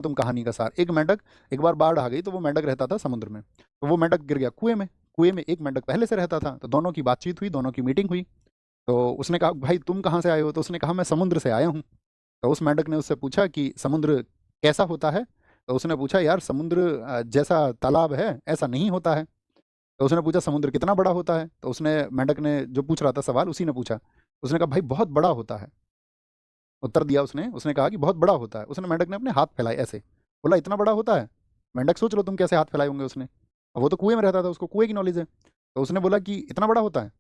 तुम कहानी का सार। एक मेंढक, एक बार बाढ़ आ गई तो वो मेंढक रहता था समुद्र में, तो वो मेंढक गिर गया कुएं में। कुएं में एक मेंढक पहले से रहता था, तो दोनों की बातचीत हुई, दोनों की मीटिंग हुई। तो उसने कहा भाई तुम कहाँ से आए हो? तो उसने कहा मैं समुद्र से आया हूँ। तो उस मेंढक ने उससे पूछा कि समुद्र कैसा होता है? तो उसने पूछा यार समुद्र जैसा तालाब है ऐसा नहीं होता है। तो उसने पूछा समुद्र कितना बड़ा होता है? तो उसने, मेंढक ने जो पूछ रहा था सवाल उसी ने पूछा, उसने कहा भाई बहुत बड़ा होता है। उत्तर दिया उसने, उसने कहा कि बहुत बड़ा होता है। उसने, मेंढक ने अपने हाथ फैलाए ऐसे, बोला इतना बड़ा होता है? मेंढक सोच लो तुम कैसे हाथ फैलाए होंगे उसने, अब वो तो कुएं में रहता था, उसको कुएं की नॉलेज है। तो उसने बोला कि इतना बड़ा होता है?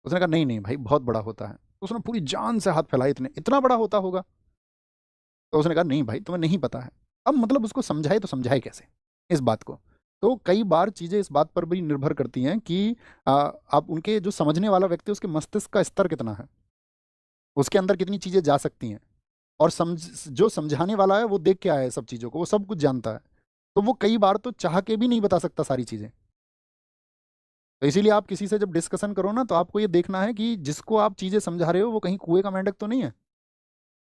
उसने कहा नहीं नहीं भाई बहुत बड़ा होता है। तो उसने पूरी जान से हाथ फैलाए, इतने इतना बड़ा होता होगा? तो उसने कहा नहीं भाई तुम्हें नहीं पता है। अब मतलब उसको समझाए तो समझाए कैसे इस बात को? तो कई बार चीज़ें इस बात पर भी निर्भर करती हैं कि आप उनके जो समझने वाला व्यक्ति है उसके मस्तिष्क का स्तर कितना है, उसके अंदर कितनी चीज़ें जा सकती हैं। और जो समझाने वाला है वो देख के आया है सब चीज़ों को, वो सब कुछ जानता है। तो वो कई बार तो चाह के भी नहीं बता सकता सारी चीज़ें। तो इसीलिए आप किसी से जब डिस्कशन करो ना, तो आपको ये देखना है कि जिसको आप चीज़ें समझा रहे हो वो कहीं कुएं का मेंढक तो नहीं है,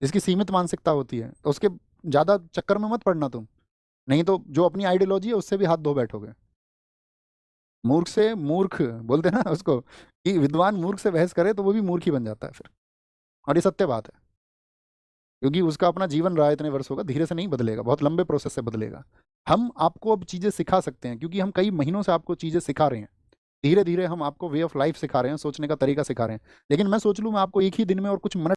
जिसकी सीमित मानसिकता होती है। तो उसके ज़्यादा चक्कर में मत पड़ना तुम, नहीं तो जो अपनी आइडियोलॉजी है उससे भी हाथ धो बैठोगे। मूर्ख से मूर्ख बोलते हैं ना उसको, कि विद्वान मूर्ख से बहस करे तो वो भी मूर्ख ही बन जाता है फिर। और ये सत्य बात है, क्योंकि उसका अपना जीवन रहा है इतने वर्षों का, धीरे से नहीं बदलेगा, बहुत लंबे प्रोसेस से बदलेगा। हम आपको अब चीज़ें सिखा सकते हैं क्योंकि हम कई महीनों से आपको चीज़ें सिखा रहे हैं। धीरे धीरे हम आपको वे ऑफ लाइफ सिखा रहे हैं, सोचने का तरीका सिखा रहे हैं। लेकिन मैं सोच लूँ मैं आपको एक ही दिन में और कुछ मिनट